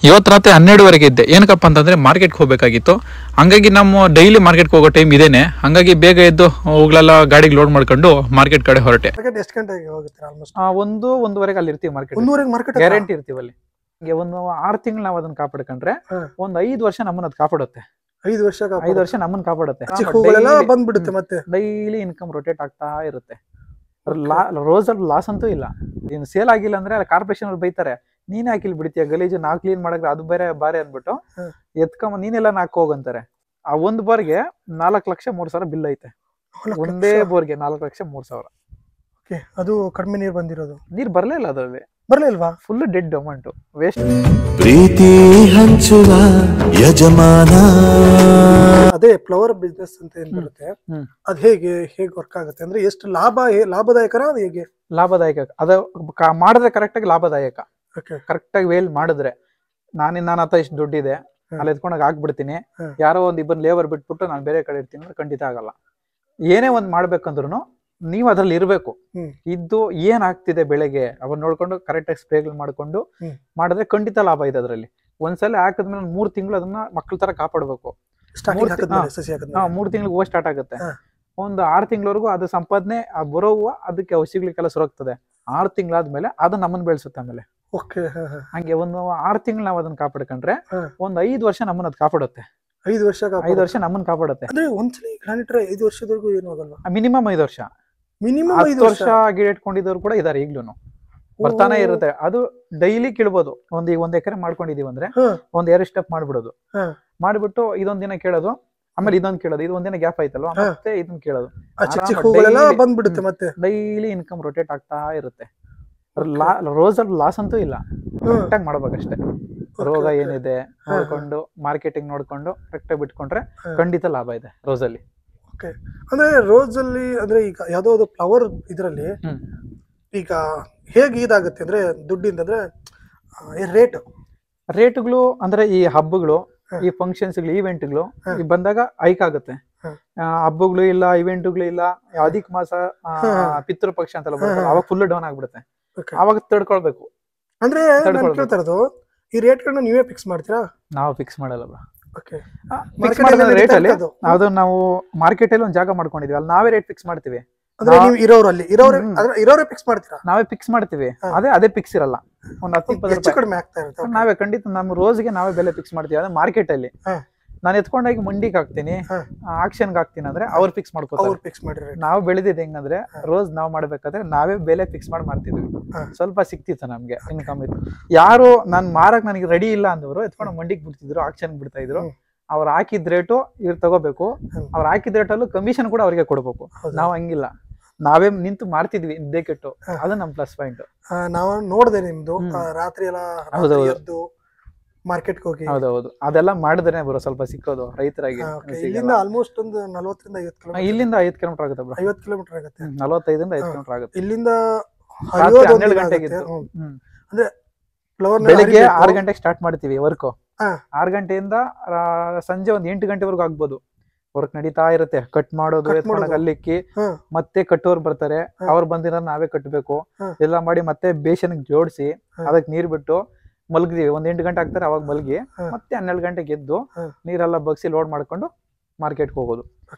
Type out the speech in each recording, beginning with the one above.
ಇವತ್ತು ರಾತ್ರಿ 12ವರೆಗೆ ಇದ್ದೆ. ಏನಕ್ಕಪ್ಪ ಅಂತಂದ್ರೆ ಮಾರ್ಕೆಟ್ಗೆ ಹೋಗಬೇಕಾಗಿತ್ತು. ಹಂಗಾಗಿ ನಮ್ಮ ಡೈಲಿ ಮಾರ್ಕೆಟ್ಗೆ ಹೋಗೋ ಟೈಮ್ ಇದೇನೆ. ಹಂಗಾಗಿ ಬೇಗ ಎದ್ದು ಹೋಗ್ಲೆಲ್ಲ ಗಾಡಿಗೆ ಲೋಡ್ ಮಾಡ್ಕೊಂಡು ಮಾರ್ಕೆಟ್ ಕಡೆ ಹೊರಟೆ. ಎಷ್ಟು ಗಂಟೆಗೆ ಹೋಗುತ್ತೆ ಆಲ್ಮೋಸ್ಟ್? 1-1:30 ಅಲ್ಲಿ ಇರ್ತೀವಿ ಮಾರ್ಕೆಟ್. 1:30 ಮಾರ್ಕೆಟ್ ಗ್ಯಾರಂಟಿ ಇರ್ತೀವಿ ಅಲ್ಲಿ. ಹಂಗೆ ಒಂದು 6 ತಿಂಗಳು ನಾವು ಅದನ್ನ ಕಾಪಾಡ್ಕೊಂಡ್ರೆ ಒಂದು 5 ವರ್ಷ ನಮ್ಮನ್ನ ಅದು ಕಾಪಾಡುತ್ತೆ. 5 ವರ್ಷ ನಮ್ಮನ್ನ ಕಾಪಾಡುತ್ತೆ. ಬಂದ್ಬಿಡುತ್ತೆ. ಮತ್ತೆ ಡೈಲಿ ಇನ್ಕಮ್ ರೊಟೇಟ್ ಆಗ್ತಾ ಇರುತ್ತೆ. ರೋಸಲ್ಲಿ ಲಾಸ್ ಅಂತೂ ಇಲ್ಲ. ಇನ್ನು ಸೇಲ್ ಆಗಿಲ್ಲ ಅಂದ್ರೆ ಕಾರ್ಪೊರೇಷನ್ ಅವ್ರು ಬೈತಾರೆ, ನೀನೇ ಹಾಕಿಲ್ ಬಿಡ್ತೀಯ ಗಲೀಜು, ನಾವು ಕ್ಲೀನ್ ಮಾಡಕ್ಕೆ ಅದು ಬೇರೆ ಬಾರಿ ಅಂದ್ಬಿಟ್ಟು ಎತ್ಕೊಂಬ ನೀನೆಲ್ಲ ನಾಕ್ ಹೋಗಂತಾರೆ. ಆ ಒಂದು ಬೋರ್ಗೆ 4,03,000 ಬಿಲ್ ಐತೆ. ಒಂದೇ ಬೋರ್ಗೆ 4,03,000. ಅದು ಕಡಿಮೆ ನೀರು ಬಂದಿರೋದು. ನೀರ್ ಬರ್ಲೇ ಇಲ್ಲ ಅದ್ರಲ್ಲಿ. ಬರ್ಲಿಲ್ವಾ? Full dead amount waste. ಪ್ರೀತಿ ಹಂಚುವ ಯಜಮಾನ. ಅದೇ ಫ್ಲವರ್ ಬಿಸ್ನೆಸ್ ಅಂತ ಏನ್ ಬರುತ್ತೆ, ಅದ್ ಹೇಗೆ ವರ್ಕ್ ಆಗುತ್ತೆ ಅಂದ್ರೆ ಎಷ್ಟು ಲಾಭದಾಯಕರ? ಅದು ಹೇಗೆ ಲಾಭದಾಯಕ? ಅದ ಮಾಡಿದ್ರೆ ಕರೆಕ್ಟ್ ಆಗಿ ಲಾಭದಾಯಕ. ಕರೆಕ್ಟ್ ಆಗಿ ವೇಲ್ ಮಾಡಿದ್ರೆ ನಾನು ಹತ್ರ ಇಷ್ಟು ದುಡ್ಡಿದೆ ಅಲ್ಲಿ ಎತ್ಕೊಂಡಾಗ ಹಾಕ್ಬಿಡ್ತೀನಿ, ಯಾರೋ ಒಂದ್ ಇಬ್ಬರು ಲೇಬರ್ ಬಿಟ್ಬಿಟ್ಟು ನಾನು ಬೇರೆ ಕಡೆ ಇರ್ತೀನಿ ಅಂದ್ರೆ ಖಂಡಿತ ಆಗಲ್ಲ. ಏನೇ ಒಂದ್ ಮಾಡ್ಬೇಕಂದ್ರು ನೀವ್ ಅದ್ರಲ್ಲಿ ಇರ್ಬೇಕು. ಇದ್ದು ಏನ್ ಆಗ್ತಿದೆ ಬೆಳೆಗೆ ಅವನ್ನ ನೋಡ್ಕೊಂಡು ಕರೆಕ್ಟ್ ಆಗಿ ಸ್ಪ್ರೇಗಳು ಮಾಡ್ಕೊಂಡು ಮಾಡಿದ್ರೆ ಖಂಡಿತ ಲಾಭ ಇದೆ ಅದ್ರಲ್ಲಿ. ಒಂದ್ಸಲ ಹಾಕಿದ್ಮೇಲೆ 3 ತಿಂಗಳು ಅದನ್ನ ಮಕ್ಳ ತರ ಕಾಪಾಡ್ಬೇಕು. 3 ತಿಂಗಳಿಗೆ ಹೂವು ಸ್ಟಾರ್ಟ್ ಆಗುತ್ತೆ. ಒಂದು 6 ತಿಂಗಳವರೆಗೂ ಅದು ಸಂಪಾದನೆ ಬರೋ ಹೂವು ಅದಕ್ಕೆ ಔಷಧಿಗಳಿಗೆಲ್ಲ ಸುರಗ್ತದೆ. 6 ತಿಂಗಳಾದ್ಮೇಲೆ ಅದು ನಮ್ಮನ್ನ ಬೆಳೆಸುತ್ತೆ. ಆಮೇಲೆ ಹಂಗೆ ಒಂದು 6 ತಿಂಗಳು ನಾವು ಅದನ್ನ ಕಾಪಾಡ್ಕೊಂಡ್ರೆ ಒಂದು 5 ವರ್ಷ ನಮ್ಮನ್ನ ಅದು ಕಾಪಾಡುತ್ತೆ. 5 ವರ್ಷ ನಮ್ಮನ್ನ ಕಾಪಾಡುತ್ತೆ. ಒಂದ್ಸಲಿ ಗ್ರಾನೈಟ್ 5 ವರ್ಷದವರೆಗೂ ಏನು ಆಗಲ್ಲ. ಮಿನಿಮಮ್ 5 ವರ್ಷ. 10 ವರ್ಷ ಗಿಡ ಇಟ್ಕೊಂಡಿದ್ದವ್ರು ಕೂಡ ಇದಾರೆ ಈಗ್ಲೂ. ಬರ್ತಾನೆ ಇರುತ್ತೆ. ಅದು ಡೈಲಿ ಕೀಳ್ಬೋದು. ಒಂದ್ ಎಕರೆ ಮಾಡ್ಕೊಂಡಿದೀವಿ ಅಂದ್ರೆ ಒಂದ್ 2 ಸ್ಟೆಪ್ ಮಾಡ್ಬಿಡೋದು. ಮಾಡ್ಬಿಟ್ಟು ಇದೊಂದ್ ದಿನ ಕೇಳೋದು, ಆಮೇಲೆ ಇದೊಂದ್ ಕೇಳೋದು, ಇದು ಒಂದಿನ ಗ್ಯಾಪ್ ಆಯ್ತಲ್ವಾ ಮತ್ತೆ ಇದನ್ನ ಕೇಳೋದು. ಬಂದ್ಬಿಡುತ್ತೆ. ಮತ್ತೆ ಡೈಲಿ ಇನ್ಕಮ್ ರೊಟೇಟ್ ಆಗ್ತಾ ಇರುತ್ತೆ. ರೋಸಲ್ಲಿ ಲಾಸ್ ಅಂತೂ ಇಲ್ಲ. ಕರೆಕ್ಟ್ ಆಗಿ ಮಾಡ್ಬೇಕಷ್ಟೇ. ರೋಗ ಏನಿದೆ ನೋಡ್ಕೊಂಡು ಮಾರ್ಕೆಟಿಂಗ್ ನೋಡ್ಕೊಂಡು ಕರೆಕ್ಟ್ ಆಗಿ ಬಿಟ್ಕೊಂಡ್ರೆ ಖಂಡಿತ ಲಾಭ ಇದೆ ರೋಸಲ್ಲಿ. ಅಂದ್ರೆ ರೋಸ್ ಅಲ್ಲಿ ಅಂದ್ರೆ ಈಗ ಯಾವ್ದೋ ಫ್ಲವರ್ ಇದ್ರಲ್ಲಿ ಈಗ ಹೇಗೆ ಇದಾಗುತ್ತೆ ಅಂದ್ರೆ ದುಡ್ಡಿಂದ ಅಂದ್ರೆ ರೇಟ್ಗಳು ಅಂದ್ರೆ ಈ ಹಬ್ಬಗಳು, ಈ ಫಂಕ್ಷನ್ಸ್ಗಳು, ಇವೆಂಟ್ಗಳು ಬಂದಾಗ ಹೈಕ್ ಆಗುತ್ತೆ. ಹಬ್ಬಗಳು ಇಲ್ಲ, ಇವೆಂಟ್ಗಳು ಇಲ್ಲ, ಅಧಿಕ ಮಾಸ, ಪಿತೃ ಪಕ್ಷ ಅಂತೆಲ್ಲ ಬರುತ್ತೆ, ಅವಾಗ ಫುಲ್ ಡೌನ್ ಆಗ್ಬಿಡುತ್ತೆ. ಅವಾಗ ತಡ್ಕೊಳ್ಬೇಕು. ಅಂದ್ರೆ ಈ ರೇಟ್ಗಳನ್ನ ನೀವೇ ಫಿಕ್ಸ್ ಮಾಡ್ತೀರಾ? ನಾವು ಫಿಕ್ಸ್ ಮಾಡಲ್ಲ. ರೇಟ್ ಅಲ್ಲಿ ಅದು ನಾವು ಮಾರ್ಕೆಟ್ ಅಲ್ಲಿ ಒಂದು ಜಾಗ ಮಾಡ್ಕೊಂಡಿದೀವಿ, ಅಲ್ಲಿ ನಾವೇ ರೇಟ್ ಫಿಕ್ಸ್ ಮಾಡ್ತೀವಿ. ಇರೋರೇ ಫಿಕ್ಸ್ ಮಾಡ್ತೀರಾ? ನಾವೇ ಫಿಕ್ಸ್ ಮಾಡ್ತೀವಿ. ಅದೇ ಫಿಕ್ಸ್ ಇರಲ್ಲ. ಒಂದ್ 10-20 ಕಡಿಮೆ ಆಗ್ತಾ ಇರುತ್ತೆ. ನಾವೇ ಖಂಡಿತ ನಮ್ಮ ರೋಸ್ಗೆ ನಾವೇ ಬೆಲೆ ಫಿಕ್ಸ್ ಮಾಡ್ತೀವಿ. ಅದೇ ಮಾರ್ಕೆಟ್ ಅಲ್ಲಿ ನಾನು ಎತ್ಕೊಂಡೋಗಿ ಮಂಡಿಗೆ ಹಾಕ್ತೀನಿ, ಆಕ್ಷನ್ಗೆ ಹಾಕ್ತೀನಿ ಅಂದ್ರೆ ಅವ್ರು ಫಿಕ್ಸ್ ಮಾಡ್ಕೋತಾರೆ. ನಾವು ಬೆಳೆದಿದ್ದು ಹೆಂಗಂದ್ರೆ ರೋಸ್ ನಾವ್ ಮಾಡ್ಬೇಕಾದ್ರೆ ನಾವೇ ಬೆಲೆ ಫಿಕ್ಸ್ ಮಾಡ್ತಿದ್ವಿ. ಸ್ವಲ್ಪ ಸಿಕ್ತಿತ್ತು ನಮ್ಗೆ, ಇನ್ಕಮ್ ಇತ್ತು. ಯಾರು ನಾನ್ ಮಾರಕ್ ನನಗೆ ರೆಡಿ ಇಲ್ಲ ಅಂದವರು ಎತ್ಕೊಂಡು ಮಂಡಿಗೆ ಬಿಡ್ತಿದ್ರು, ಆಕ್ಷನ್ ಬಿಡ್ತಾ ಇದ್ರು. ಅವ್ರು ಹಾಕಿದ ರೇಟು ಇವ್ರು ತಗೋಬೇಕು. ಅವ್ರು ಹಾಕಿದ ರೇಟಲ್ಲೂ ಕಮಿಷನ್ ಕೂಡ ಅವ್ರಿಗೆ ಕೊಡ್ಬೇಕು. ನಾವ್ ಹಂಗಿಲ್ಲ, ನಾವೇ ನಿಂತು ಮಾಡ್ತಿದ್ವಿ ಇದ್ದೇ ಕೆಟ್ಟು. ಅದು ನಮ್ ಪ್ಲಸ್ ಪಾಯಿಂಟ್. ನಾವು ನೋಡ್ದೆ ನಿಮ್ದು ರಾತ್ರಿ ಎಲ್ಲ ಮಾರ್ಕೆಟ್ ಹೋಗಿ. ಹೌದೌದು, ಅದೆಲ್ಲ ಮಾಡಿದ್ರೆ ಬರೋ ಸ್ವಲ್ಪ ಸಿಕ್ಕೋದು ರೈತರಾಗಿ. ಇಲ್ಲಿಂದ ಆಲ್ಮೋಸ್ಟ್ ಒಂದು 40-50 ಕಿಲೋಮೀಟರ್. ಇಲ್ಲಿಂದ 5 ಕಿಲೋಮೀಟರ್ ಆಗುತ್ತೆ ಬ್ರೋ. 50 ಕಿಲೋಮೀಟರ್ ಆಗುತ್ತೆ. 45-5 ಕಿಲೋಮೀಟರ್ ಆಗುತ್ತೆ. ಇಲ್ಲಿಂದ 12 ಗಂಟೆಗೆ ಅಂದ್ರೆ ಬೆಳಿಗ್ಗೆ 6 ಗಂಟೆಗೆ ಸ್ಟಾರ್ಟ್ ಮಾಡ್ತೀವಿ ವರ್ಕ್. 6 ಗಂಟೆಯಿಂದ ಸಂಜೆ ಒಂದು 8 ಗಂಟೆವರೆಗೂ ಆಗ್ಬೋದು. ವರ್ಕ್ ನಡೀತಾ ಇರುತ್ತೆ. ಕಟ್ ಮಾಡೋದು, ಅಲ್ಲಿಕ್ಕಿ ಮತ್ತೆ ಕಟ್ಟೋರು ಬರ್ತಾರೆ. ಅವ್ರು ಬಂದಿರೋ ನಾವೇ ಕಟ್ಟಬೇಕು. ಎಲ್ಲ ಮಾಡಿ ಮತ್ತೆ ಬೇಷನ್ಗೆ ಜೋಡಿಸಿ ಅದಕ್ಕೆ ನೀರ್ ಬಿಟ್ಟು ಮಲಗಿದೀವಿ. ಒಂದ್ 8 ಗಂಟೆ ಆಗ್ತಾರೆ, ಅವಾಗ ಮಲಗಿ ಮತ್ತೆ 12 ಗಂಟೆಗೆ ಎದ್ದು ನೀರೆಲ್ಲ ಬಗ್ಸಿ ಲೋಡ್ ಮಾಡ್ಕೊಂಡು ಮಾರ್ಕೆಟ್ಗೆ ಹೋಗೋದು.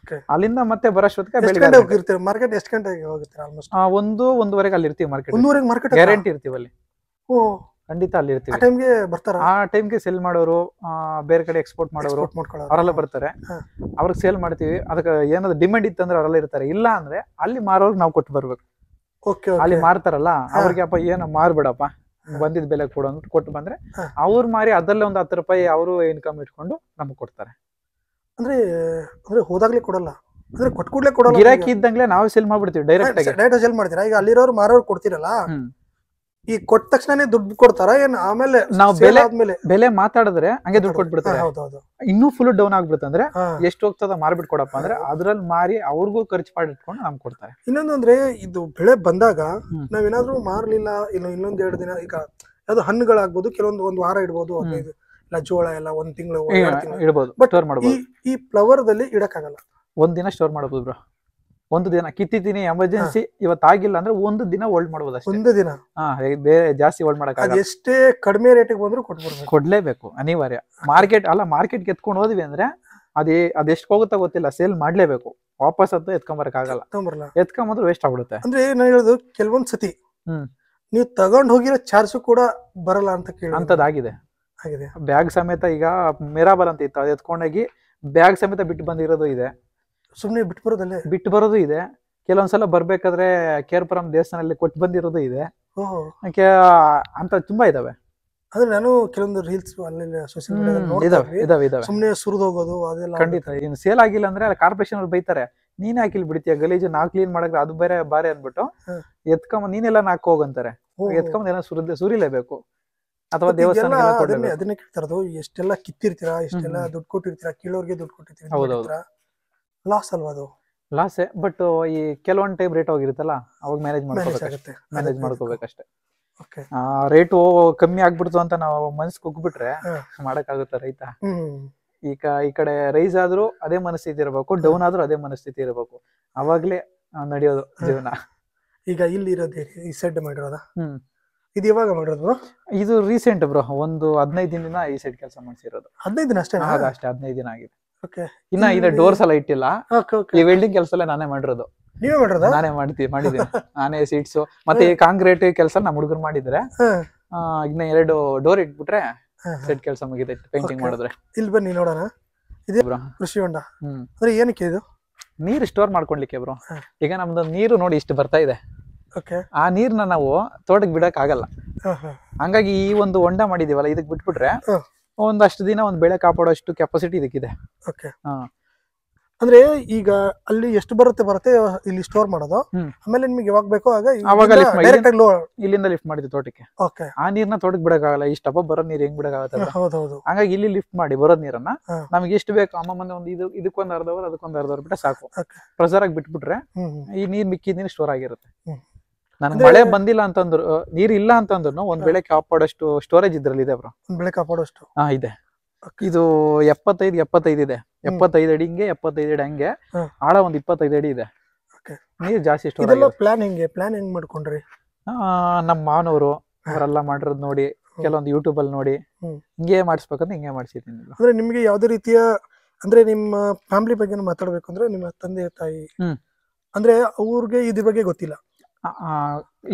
ಅಲ್ಲಿಂದ ಮತ್ತೆ ಬರೋಷ್ಟೊತ್ತಿಗೆ ಮಾರ್ಕೆಟ್ ಎಷ್ಟು ಗಂಟೆಗೆ ಹೋಗುತ್ತೆ? ಆಲ್ಮೋಸ್ಟ್ 1-1:30 ಅಲ್ಲಿ ಇರ್ತೀವಿ ಮಾರ್ಕೆಟ್. ಗ್ಯಾರಂಟಿ ಇರ್ತೀವಿ ಅಲ್ಲಿ. ಖಂಡಿತ ಅಲ್ಲಿ ಇರ್ತೀವಿ. ಆ ಟೈಮ್ಗೆ ಸೆಲ್ ಮಾಡೋರು, ಬೇರೆ ಕಡೆ ಎಕ್ಸ್ಪೋರ್ಟ್ ಮಾಡೋರು ಅವರೆಲ್ಲ ಬರ್ತಾರೆ. ಅವ್ರಿಗೆ ಸೇಲ್ ಮಾಡ್ತೀವಿ. ಅದಕ್ಕೆ ಏನಾದ್ರು ಡಿಮ್ಯಾಂಡ್ ಇತ್ತಂದ್ರೆ ಅವರೆಲ್ಲ ಇರ್ತಾರೆ. ಇಲ್ಲ ಅಂದ್ರೆ ಅಲ್ಲಿ ಮಾರೋರ್ಗೆ ನಾವು ಕೊಟ್ಟು ಬರ್ಬೇಕು. ಅಲ್ಲಿ ಮಾರ್ತಾರಲ್ಲ ಅವ್ರಿಗೆ ಅಪ್ಪ ಏನು ಮಾರ್ಬಿಡಪ್ಪ, ಬಂದಿದ್ ಬೆಲೆ ಕೊಡು ಅಂದ್ಬಿಟ್ಟು ಕೊಟ್ಟು ಬಂದ್ರೆ ಅವ್ರು ಮಾರಿ ಅದರಲ್ಲೇ ಒಂದು 10 ರೂಪಾಯಿ ಅವರು ಇನ್ಕಮ್ ಇಟ್ಕೊಂಡು ನಮ್ಗೆ ಕೊಡ್ತಾರೆ. ಅಂದ್ರೆ ಹೋದಾಗ್ಲೇ ಕೊಡಲ್ಲ, ಅಂದ್ರೆ ಕೊಟ್ಕೂಡ್ಲೆ ಕೊಡಲ್ಲ. ಗಿರಾಕಿ ಇದ್ದಂಗ್ಲೆ ನಾವು ಸೇಲ್ ಮಾಡ್ಬಿಡ್ತೀವಿ. ಡೈರೆಕ್ಟ್ ಸೇಲ್ ಮಾಡ್ತೀರಾ? ಈಗ ಅಲ್ಲಿರೋರು ಮಾರೋರು ಕೊಡ್ತಿರಲ್ಲ, ಈ ಕೊಟ್ಟ ತಕ್ಷಣನೇ ದುಡ್ಡು ಕೊಡ್ತಾರ ಏನ್? ಆಮೇಲೆ ನಾವು ಬೆಲೆ ಮಾತಾಡಿದ್ರೆ ಹಂಗೆ ದುಡ್ಡು ಕೊಟ್ಬಿಡ್ತಾರೆ. ಇನ್ನೂ ಫುಲ್ ಡೌನ್ ಆಗ್ಬಿಡುತ್ತೆ ಅಂದ್ರೆ ಎಷ್ಟು ಹೋಗ್ತದ ಮಾರ್ಬಿಟ್ ಕೊಡಪ್ಪ ಅಂದ್ರೆ ಅದ್ರಲ್ಲಿ ಮಾರಿ ಅವ್ರಿಗೂ ಖರ್ಚು ಮಾಡಿಟ್ಕೊಂಡು ನಮ್ಗೆ ಕೊಡ್ತಾರೆ. ಇನ್ನೊಂದು ಅಂದ್ರೆ ಇದು ಬೆಳೆ ಬಂದಾಗ ನಾವೇನಾದ್ರೂ ಮಾರ್ಲಿಲ್ಲ ಇಲ್ಲ ಇನ್ನೊಂದ್ 2 ದಿನ, ಈಗ ಯಾವ್ದು ಹಣ್ಣುಗಳಾಗ್ಬೋದು, ಕೆಲವೊಂದು 1 ವಾರ ಇಡ್ಬೋದು, 15 ಇಲ್ಲ ಜೋಳ ಎಲ್ಲ 1 ತಿಂಗಳು ಇಡ್ಬೋದು. ಬಟ್ ಈ ಫ್ಲವರ್ ದಲ್ಲಿ ಇಡಕ್ಕಾಗಲ್ಲ. 1 ದಿನ ಸ್ಟೋರ್ ಮಾಡಬಹುದು ಬ್ರೋ. ಒಂದು ದಿನ ಕಿತ್ತಿದ್ದೀನಿ ಎಮರ್ಜೆನ್ಸಿ ಇವತ್ತು ಆಗಿಲ್ಲ ಅಂದ್ರೆ ಒಂದು ದಿನ ಹೋಲ್ಡ್ ಮಾಡ್ಬೋದು ಅಷ್ಟೇ. ಒಂದು ದಿನ ಬೇರೆ ಜಾಸ್ತಿ ಹೋಲ್ಡ್ ಅದ್ ಮಾಡಕ್ ಎಷ್ಟೇ ಕಡಿಮೆ ರೇಟಿಗೆ ಬಂದ್ರು ಕೊಟ್ಬಿಡ್ಬೇಕು. ಕೊಡ್ಲೇಬೇಕು ಅನಿವಾರ್ಯ. ಮಾರ್ಕೆಟ್ಗೆ ಎತ್ಕೊಂಡು ಹೋದ್ವಿ ಅಂದ್ರೆ ಅದೆಷ್ಟು ಹೋಗುತ್ತಾ ಗೊತ್ತಿಲ್ಲ, ಸೇಲ್ ಮಾಡ್ಲೇಬೇಕು. ವಾಪಸ್ ಅಂತೂ ಎತ್ಕೊಂಬರಕ್ ಆಗಲ್ಲ, ಎತ್ಕೊಂಬಂದ್ರೆ ವೇಸ್ಟ್ ಆಗ್ಬಿಡುತ್ತೆ. ಅಂದ್ರೆ ನಾನು ಹೇಳೋದು ಕೆಲವೊಂದ್ ಸತಿ ನೀವು ತಗೊಂಡ್ ಹೋಗಿರೋ ಚಾರ್ಜ್ ಕೂಡ ಬರಲ್ಲ ಅಂತ ಕೇಳಿ ಅಂತದಾಗಿದೆ. ಬ್ಯಾಗ್ ಸಮೇತ ಈಗ ಮಿರಾಬಲ್ ಅಂತ ಇತ್ತು, ಅದು ಎತ್ಕೊಂಡೋಗಿ ಬ್ಯಾಗ್ ಸಮೇತ ಬಿಟ್ಟು ಬಂದಿರೋದು ಇದೆ. ಸುಮ್ನೆ ಬಿಟ್ಟು ಬರೋದು ಇದೆ. ಕೆಲವೊಂದ್ಸಲ ಬರ್ಬೇಕಾದ್ರೆ ಕೇರ್ಪುರಂ ದೇವಸ್ಥಾನದಲ್ಲಿ ಕೊಟ್ಟು ಬಂದಿರೋದು ಇದೆ. ಅಂತ ತುಂಬಾ ಇದಾವೆ. ಅಂದ್ರೆ ನಾನು ಕೆಲವೊಂದು ರೀಲ್ಸ್ ಸೋಷಿಯಲ್ ಮೀಡಿಯಾದಲ್ಲಿ ಸುಮ್ನೆ ಸುರಿದು ಹೋಗೋದು ಅದೆಲ್ಲ ಖಂಡಿತ. ಇನ್ನು ಸೇಲ್ ಆಗಿಲ್ಲ ಅಂದ್ರೆ ಕಾರ್ಪೊರೇಷನ್ ಅವ್ರು ಬೈತಾರೆ, ನೀನ್ ಹಾಕಿಲ್ ಬಿಡ್ತೀಯ ಗಲೀಜು, ನಾವ್ ಕ್ಲೀನ್ ಮಾಡಕ್ ಅದು ಬೇರೆ ಬಾರೆ ಅಂದ್ಬಿಟ್ಟು ಎತ್ಕೊಂಡ್ ನೀನೆಲ್ಲ ನಾಕ್ ಹೋಗಂತಾರೆ. ಎತ್ಕೊಂಡ್ ಏನೋ ಸುರಿಲೇಬೇಕು ಅಥವಾ ದೇವಸ್ಥಾನ. ಅದನ್ನೇ ಕೇಳ್ತಾರದು, ಎಷ್ಟೆಲ್ಲ ಕಿತ್ತಿರ್ತೀರಾ, ಎಷ್ಟೆಲ್ಲ ದುಡ್ಡು ಕೊಟ್ಟಿರ್ತೀರಾ, ಕೀಳೋರ್ಗೆ ದುಡ್ಡು ಕೊಟ್ಟಿರ್ತೀರಾ, ಲಾಸ್ ಅಲ್ವಾ ಅದು? ಲಾಸೆ. ಬಟ್ ಈ ಕೆಲವೊಂದ್ ಟೈಮ್ ರೇಟ್ ಹೋಗಿರುತ್ತಲ್ಲ, ಅವಾಗ ಮ್ಯಾನೇಜ್ ಮಾಡ್ಕೋಬೇಕಷ್ಟೇ. ರೇಟು ಕಮ್ಮಿ ಆಗ್ಬಿಡ್ತು ಅಂತ ನಾವು ಮನಸ್ ಕುಗ್ಬಿಟ್ರೆ ಮಾಡಕ್ಕಾಗುತ್ತೆ ರೈತ. ಈಗ ಈ ಕಡೆ ರೈಸ್ ಆದ್ರೂ ಅದೇ ಮನಸ್ಥಿತಿ ಇರಬೇಕು, ಡೌನ್ ಆದ್ರೂ ಅದೇ ಮನಸ್ಥಿತಿ ಇರಬೇಕು, ಅವಾಗ್ಲೇ ನಡೆಯೋದು ಜೀವನ. ಈಗ ಇಲ್ಲಿ ಇರೋದೇ ಈ ಸೆಡ್ ಮಾಡಿರೋದ? ಇದು ಯಾವಾಗ ಮಾಡಿರೋದು? ಇದು ರೀಸೆಂಟ್ ಬ್ರೋ, ಒಂದು 15 ದಿನದಿಂದ ಈ ಸೈಡ್ ಕೆಲಸ ಮಾಡಿಸಿರೋದು. 15 ದಿನ ಅಷ್ಟೇ? ಅಷ್ಟೇ, 15 ದಿನ ಆಗಿದೆ. ಇನ್ನ ಇದೆ ಡೋರ್ಸ್ ಎಲ್ಲ ಇಟ್ಟಿಲ್ಲ. ಈ ವೆಲ್ಡಿಂಗ್ ಕೆಲಸ ಎಲ್ಲ ನಾನೇ ಮಾಡಿರೋದು. ನೀವೇ ಮಾಡಿರೋದ? ನಾನೇ ಮಾಡಿದ್ದೀನಿ. ನಾನೇ ಸೀಟ್ಸ್ ಮತ್ತೆ ಕಾಂಕ್ರೀಟ್ ಕೆಲಸ ನಮ್ಮ ಹುಡುಗರು ಮಾಡಿದ್ರೆ, ಇನ್ನ 2 ಡೋರ್ ಇಟ್ಬಿಟ್ರೆ ಸೆಟ್ ಕೆಲಸ ಮುಗಿದೆ, ಪೇಂಟಿಂಗ್ ಮಾಡಿದ್ರೆ. ಇಲ್ಲಿ ಬನ್ನಿ ನೋಡೋಣ. ಇದೇ ಬ್ರೋ ಕೃಷಿ ಹೊಂಡ. ಅಂದ್ರೆ ಏನಕ್ಕೆ ಇದು? ನೀರು ಸ್ಟೋರ್ ಮಾಡ್ಕೊಳ್ಲಿಕ್ಕೆ ಬ್ರೋ. ಈಗ ನಮ್ದು ನೀರು ನೋಡಿ ಇಷ್ಟು ಬರ್ತಾ ಇದೆ, ಆ ನೀರ್ನ ನಾವು ತೋಟಕ್ಕೆ ಬಿಡಕ್ ಆಗಲ್ಲ. ಹಂಗಾಗಿ ಈ ಒಂದು ಹೊಂಡ ಮಾಡಿದೀವಲ್ಲ, ಇದಕ್ ಬಿಟ್ಬಿಟ್ರೆ ಒಂದಷ್ಟು ದಿನ ಒಂದ್ ಬೆಳೆ ಕಾಪಾಡೋಷ್ಟು ಕೆಪಾಸಿಟಿ ಇದಕ್ಕಿದೆ. ಅಂದ್ರೆ ಈಗ ಅಲ್ಲಿ ಎಷ್ಟು ಬರುತ್ತೆ ಇಲ್ಲಿ ಸ್ಟೋರ್ ಮಾಡೋದು, ಆಮೇಲೆ ನಿಮ್ಗೆ ಯಾವಾಗ ಬೇಕೋ ಇಲ್ಲಿಂದ ಲಿಫ್ಟ್ ಮಾಡಿದ್ವಿ ತೋಟಕ್ಕೆ. ಆ ನೀರ್ನ ತೋಟಕ್ಕೆ ಬಿಡಕ್ಕಾಗಲ್ಲ, ಇಷ್ಟಪ್ಪ ಬರೋ ನೀರ್ ಹೆಂಗ್ ಬಿಡಕ್ಕಾಗತ್ತೆ? ಹಂಗಾಗಿ ಇಲ್ಲಿ ಲಿಫ್ಟ್ ಮಾಡಿ ಬರೋದ್ ನೀರನ್ನ ನಮ್ಗೆ ಎಷ್ಟು ಬೇಕು ಅಮ್ಮ ಮುಂದೆ ಒಂದು ಇದಕ್ಕೊಂದ್ ಅರ್ಧ ಅವರ್ ಅದಕ್ಕೊಂದ್ ಅರ್ಧ ಅವರ್ ಬಿಟ್ರೆ ಸಾಕು. ಪ್ರೆಸರ್ ಆಗಿ ಬಿಟ್ಬಿಟ್ರೆ ಈ ನೀರ್ ಮಿಕ್ಕಿದ ನೀರು ಸ್ಟೋರ್ ಆಗಿರುತ್ತೆ. ನನ್ಗೆ ಮಳೆ ಬಂದಿಲ್ಲ ಅಂತಂದ್ರು, ನೀರ್ ಇಲ್ಲ ಅಂತಂದ್ರು ಒಂದ್ ಬೆಳೆ ಕಾಪಾಡೋಷ್ಟು ಸ್ಟೋರೇಜ್ ಇದ್ರಲ್ಲಿ ಇದೆ ಬ್ರೋ. ಬೆಳೆ ಕಾಪಾಡೋಷ್ಟು ಇದೆ. ಇದು 75 ಇದೆ, 75 ಅಡಿ ಹಿಂಗೆ, 75 ಅಡಿ ಹಂಗೆ, ಆಳ ಒಂದ್ 25 ಅಡಿ ಇದೆ. ನೀರ್ ಜಾಸ್ತಿ ಸ್ಟೋರ್ ಆಗಿದೆ. ಪ್ಲಾನ್ ಹೆಂಗ್ ಮಾಡ್ಕೊಂಡ್ರಿ? ನಮ್ಮ ಮಾವನವರು ಅವರೆಲ್ಲ ಮಾಡಿರೋದ್ ನೋಡಿ, ಕೆಲವೊಂದು ಯೂಟ್ಯೂಬ್ ಅಲ್ಲಿ ನೋಡಿ ಹಿಂಗೆ ಮಾಡಿಸ್ಬೇಕಂತ ಹಿಂಗೆ ಮಾಡ್ಸಿದ್ದೀನಿ. ಅಂದ್ರೆ ನಿಮ್ಗೆ ಯಾವ್ದೇ ರೀತಿಯ, ಅಂದ್ರೆ ನಿಮ್ಮ ಫ್ಯಾಮಿಲಿ ಬಗ್ಗೆ ಮಾತಾಡ್ಬೇಕು ಅಂದ್ರೆ ನಿಮ್ಮ ತಂದೆ ತಾಯಿ ಅಂದ್ರೆ ಅವ್ರಿಗೆ ಇದ್ರ ಬಗ್ಗೆ ಗೊತ್ತಿಲ್ಲ,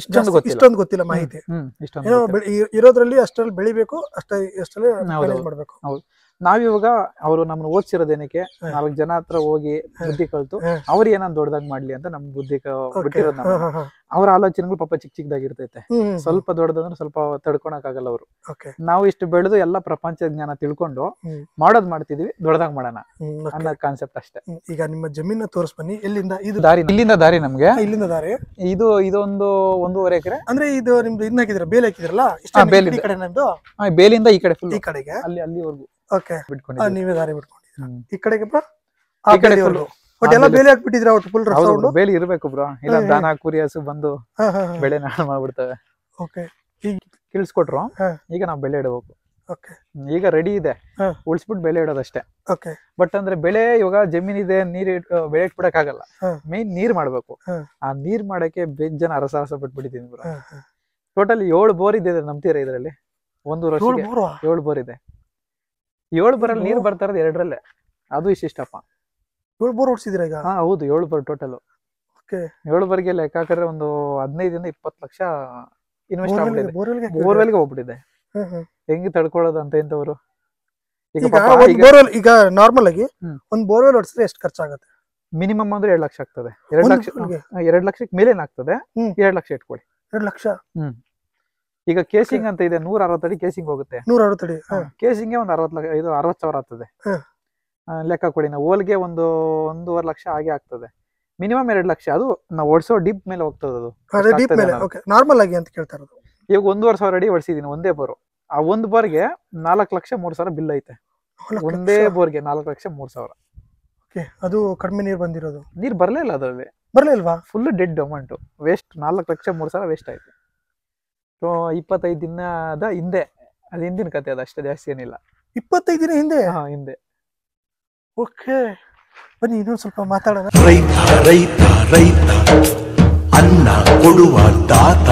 ಇಷ್ಟೊಂದು ಗೊತ್ತಿಲ್ಲ ಮಾಹಿತಿ. ಇರೋದ್ರಲ್ಲಿ ಅಷ್ಟ್ರಲ್ಲಿ ಬೆಳಿಬೇಕು, ಅಷ್ಟರಲ್ಲಿ ಮಾಡ್ಬೇಕು. ನಾವಿವಾಗ ಅವರು ನಮ್ಮನ್ನ ಓದಿಸಿರೋದೇನಕ್ಕೆ 4 ಜನ ಹತ್ರ ಹೋಗಿ ಬುದ್ಧಿ ಕಲ್ತು ಅವ್ರು ಏನಂದ್ ದೊಡ್ಡದಾಗಿ ಮಾಡ್ಲಿ ಅಂತ ನಮ್ ಬುದ್ಧಿ ಬಿಟ್ಟಿರೋದು. ಅವ್ರ ಆಲೋಚನೆಗಳು ಪಾಪ ಚಿಕ್ಕದಾಗಿರ್ತೈತೆ, ಸ್ವಲ್ಪ ದೊಡ್ಡದಂದ್ರೆ ಸ್ವಲ್ಪ ತಡ್ಕೊಳಕ್ ಆಗಲ್ಲ ಅವರು. ನಾವು ಇಷ್ಟು ಬೆಳೆದು ಎಲ್ಲ ಪ್ರಪಂಚ ಜ್ಞಾನ ತಿಳ್ಕೊಂಡು ಮಾಡೋದ್ ಮಾಡ್ತಿದೀವಿ, ದೊಡ್ಡದಾಗ್ ಮಾಡೋಣ ಅನ್ನೋ ಕಾನ್ಸೆಪ್ಟ್ ಅಷ್ಟೇ. ಈಗ ನಿಮ್ಮ ಜಮೀನ ತೋರ್ಸ್ ಬನ್ನಿ. ಎಲ್ಲಿಂದ ಇದು ದಾರಿ? ಇಲ್ಲಿಂದ ದಾರಿ ನಮ್ಗೆ, ಇಲ್ಲಿಂದ ದಾರಿ. ಇದೊಂದು 1.5 ಎಕರೆ. ಅಂದ್ರೆ ಇದು ನಿಮ್ದು ಇನ್ನ ಹಾಕಿದ್ರ, ಬೇಲಿ ಹಾಕಿದ್ರಲ್ಲ? ಬೇಲಿಂದ ಈ ಕಡೆ ಫುಲ್, ಈ ಕಡೆಗೆ ಅಲ್ಲಿವರೆಗೂ ನೀವೇ ದಾರಿ ಬಿಟ್ಕೊಂಡಿದ್ರ. ಈ ಕಡೆಗೆ ಎಲ್ಲ ಬೇಲಿ ಹಾಕ್ಬಿಟ್ಟಿದ್ರ? ಫುಲ್ ಬೇಲಿ ಇರ್ಬೇಕು ಬ್ರೋ, ಇಲ್ಲ ದನ ಕುರಿ ಹಸು ಬಂದು ಬೆಳೆ ನಾಶ ಮಾಡ್ಬಿಡ್ತವೆ. ಕಿಳ್ಸ್ಕೊಟ್ರು, ಈಗ ನಾವ್ ಬೆಳೆ ಇಡಬೇಕು. ಈಗ ರೆಡಿ ಇದೆ, ಉಳಿಸ್ಬಿಟ್ಟು ಬೆಳೆ ಇಡೋದಷ್ಟೇ. ಬಟ್ ಅಂದ್ರೆ ಬೆಳೆ ಇವಾಗ ಜಮೀನ್ ಇದೆ, ನೀರ್ ಬೆಳೆ ಇಟ್ಬಿಡಕ್ ಆಗಲ್ಲ, ಮೇನ್ ನೀರ್ ಮಾಡ್ಬೇಕು. ಆ ನೀರ್ ಮಾಡಕ್ಕೆ ಜನ ಅರಸಾಹಸ ಬಿಟ್ಬಿಟ್ಟಿದೀನಿ ಬ್ರೋ. ಟೋಟಲ್ 7 ಬೋರ್ ಇದೆ, ನಂಬ್ತೀರ? ಇದ್ರಲ್ಲಿ 1 ವರ್ಷಕ್ಕೆ 7 ಬೋರ್ ಇದೆ. 7 ಬೋರಲ್ಲಿ ನೀರ್ ಬರ್ತಾ ಇರೋದು 2ರಲ್ಲೇ, ಅದು ಇಷ್ಟಪ್ಪ. 7 ಬೋರ್ ಹೊಡ್ಸಿದ್ರ ಈಗ? ಹೌದು, 7 ಬೋರ್ ಟೋಟಲ್. 7 ಬೋರ್ಗೆ ಲೆಕ್ಕ ಹಾಕಿದ್ರೆ ಒಂದು 15 ಇಂದ 20 ಲಕ್ಷ ಇನ್ವೆಸ್ಟ್ ಆಗ್ಬಿಟ್ಟಿದೆ, ಬೋರ್ವೆಲ್ಗೆ ಹೋಗ್ಬಿಟ್ಟಿದೆ. ಹೆಂಗ್ ತಡ್ಕೊಳ್ಳೋದು ಅಂತ ಇಂಥವ್ರು? ಈಗ ನಾರ್ಮಲ್ ಆಗಿ ಒಂದ್ ಬೋರ್ವೆಲ್ ಹೊಡ್ಸಿದ್ರೆ ಎಷ್ಟು ಖರ್ಚಾಗುತ್ತೆ? ಮಿನಿಮಮ್ ಅಂದ್ರೆ 2 ಲಕ್ಷ ಆಗ್ತದೆ. 2 ಲಕ್ಷಕ್ಕೆ ಮೇಲೆ ಏನಾಗ್ತದೆ? 2 ಲಕ್ಷ ಇಟ್ಕೊಳ್ಳಿ. 2 ಲಕ್ಷ. ಈಗ ಕೇಸಿಂಗ್ ಅಂತ ಇದೆ, 160 ಅಡಿ ಕೇಸಿಂಗ್ ಹೋಗುತ್ತೆ. 160 ಅಡಿ ಕೇಸಿಂಗ್ ಒಂದು 60,000 ಆಗ್ತದೆ. ಲೆಕ್ಕ ಕೊಡಿ. ನಾವು ಹೋಲ್ಗೆ 1.5 ಲಕ್ಷ ಹಾಗೆ ಆಗ್ತದೆ. ಮಿನಿಮಮ್ 2 ಲಕ್ಷ. ಅದು ನಾವು ಓಡಿಸೋ ಡೀಪ್ ಮೇಲೆ ಹೋಗ್ತದೆ. ಅದು ನಾರ್ಮಲ್ ಆಗಿ ಅಂತ ಕೇಳ್ತಾ ಇರೋದು. ಈಗ 1,500 ಅಡಿ ಹೊಡ್ಸಿದೀನಿ ಒಂದೇ ಬೋರು. ಆ ಒಂದ್ ಬೋರ್ಗೆ 4,03,000 ಬಿಲ್ ಐತೆ. ಒಂದೇ ಬೋರ್ಗೆ 4,03,000. ಅದು ಕಡಿಮೆ ನೀರ್ ಬಂದಿರೋದು? ನೀರ್ ಬರ್ಲೇ ಇಲ್ಲ, ಅದರಲ್ಲಿ ಬರ್ಲೇ ಇಲ್ವಾ? Full dead amount, waste. 4,03,000 waste ಆಯ್ತು. 25 ದಿನದ ಹಿಂದೆ, ಅದು ಹಿಂದಿನ ಕತೆ, ಅದು ಅಷ್ಟೇ, ಜಾಸ್ತಿ ಏನಿಲ್ಲ. 25 ದಿನ ಹಿಂದೆ? ಹಿಂದೆ. ಓಕೆ. ಬನ್ನಿ ಇನ್ನೊಂದು ಸ್ವಲ್ಪ ಮಾತಾಡೋಣ. ರೈತ ರೈತ ರೈತ ಅನ್ನ ಕೊಡುವ ದಾತ.